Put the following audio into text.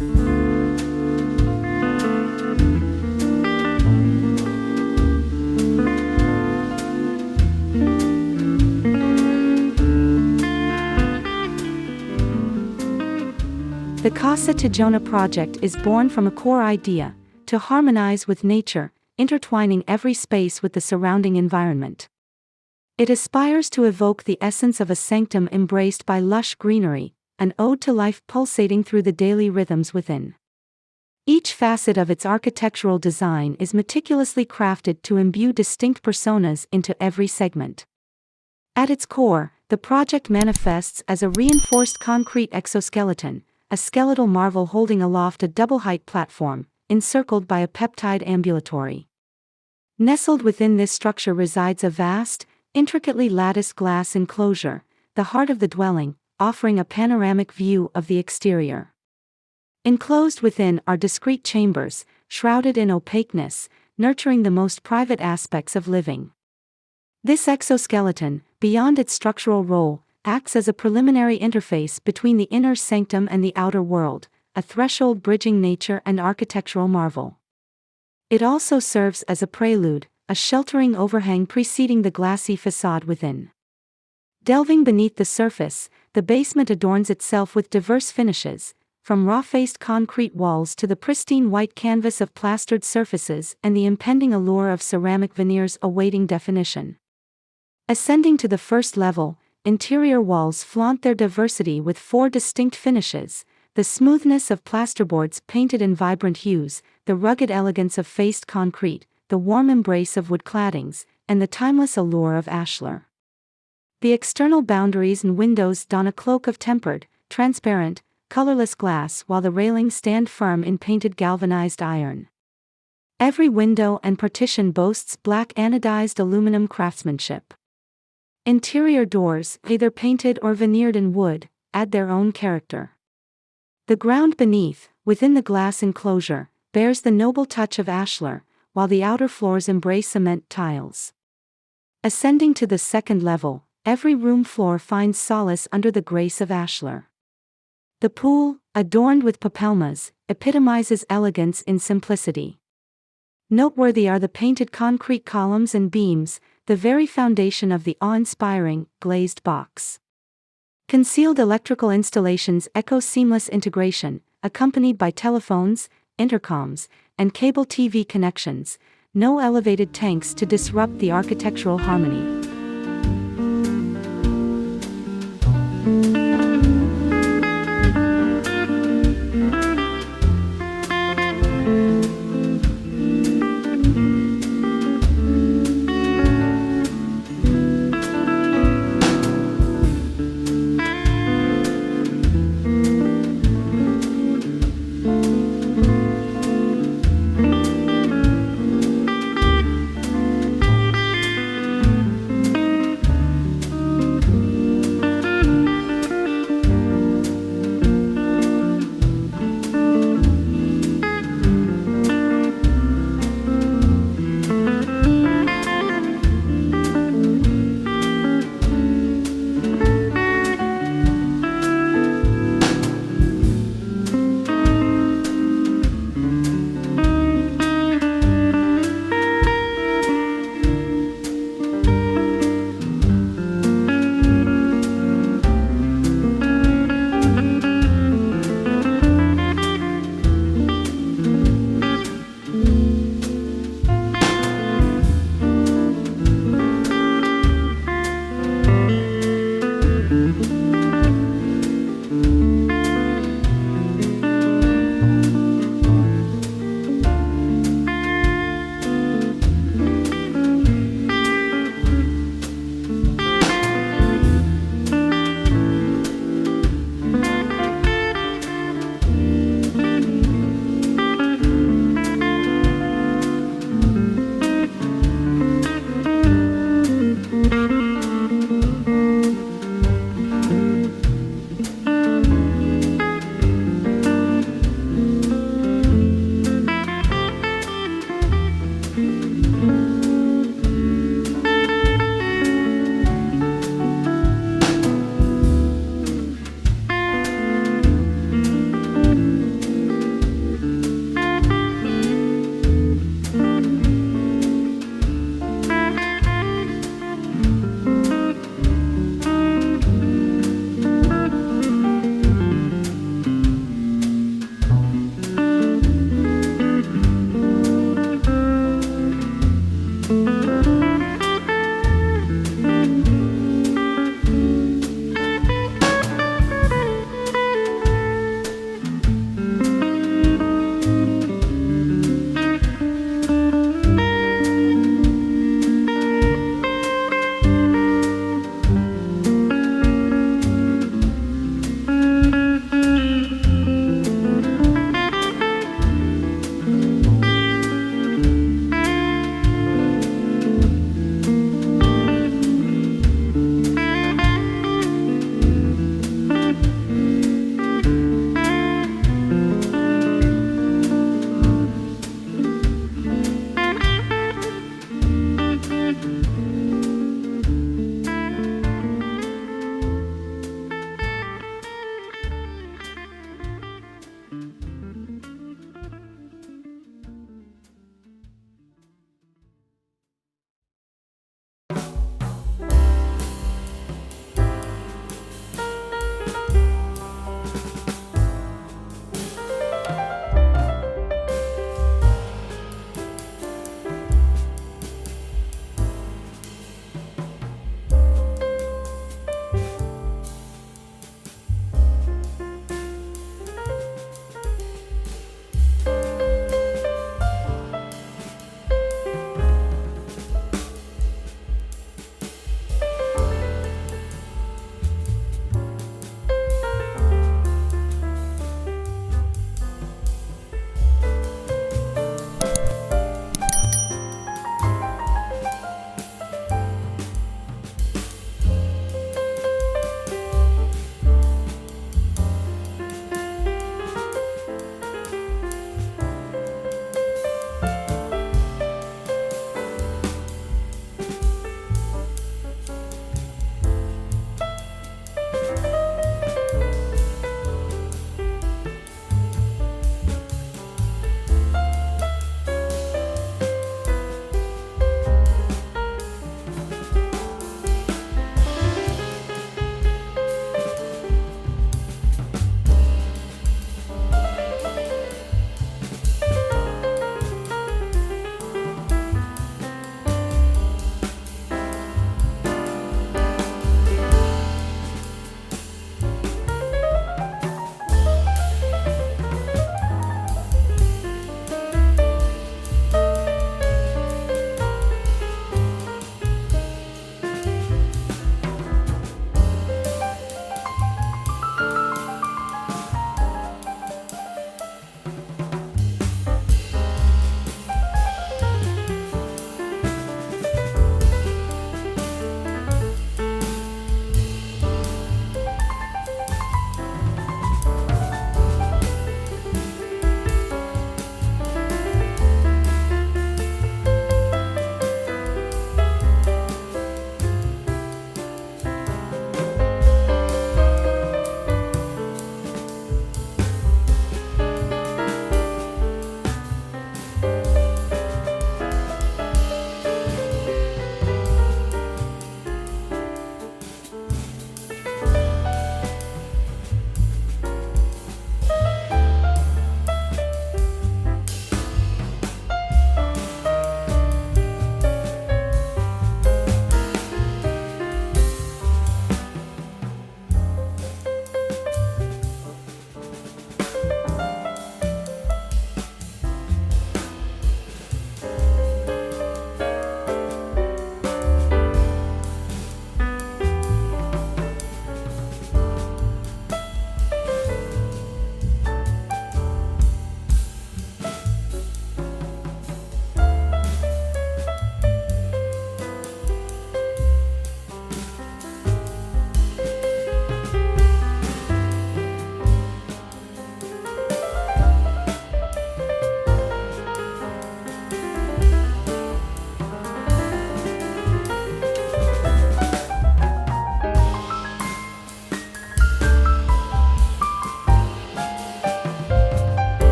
The Casa Tejona project is born from a core idea: to harmonize with nature, intertwining every space with the surrounding environment. It aspires to evoke the essence of a sanctum embraced by lush greenery, an ode to life pulsating through the daily rhythms within. Each facet of its architectural design is meticulously crafted to imbue distinct personas into every segment. At its core, the project manifests as a reinforced concrete exoskeleton, a skeletal marvel holding aloft a double-height platform, encircled by a peptide ambulatory. Nestled within this structure resides a vast, intricately latticed glass enclosure, the heart of the dwelling, offering a panoramic view of the exterior. Enclosed within are discrete chambers, shrouded in opaqueness, nurturing the most private aspects of living. This exoskeleton, beyond its structural role, acts as a preliminary interface between the inner sanctum and the outer world, a threshold bridging nature and architectural marvel. It also serves as a prelude, a sheltering overhang preceding the glassy facade within. Delving beneath the surface, the basement adorns itself with diverse finishes, from raw-faced concrete walls to the pristine white canvas of plastered surfaces and the impending allure of ceramic veneers awaiting definition. Ascending to the first level, interior walls flaunt their diversity with 4 distinct finishes: the smoothness of plasterboards painted in vibrant hues, the rugged elegance of faced concrete, the warm embrace of wood claddings, and the timeless allure of ashlar. The external boundaries and windows don a cloak of tempered, transparent, colorless glass, while the railings stand firm in painted galvanized iron. Every window and partition boasts black anodized aluminum craftsmanship. Interior doors, either painted or veneered in wood, add their own character. The ground beneath, within the glass enclosure, bears the noble touch of ashlar, while the outer floors embrace cement tiles. Ascending to the second level, every room floor finds solace under the grace of ashlar. The pool, adorned with papelmas, epitomizes elegance in simplicity. Noteworthy are the painted concrete columns and beams, the very foundation of the awe-inspiring, glazed box. Concealed electrical installations echo seamless integration, accompanied by telephones, intercoms, and cable TV connections, no elevated tanks to disrupt the architectural harmony.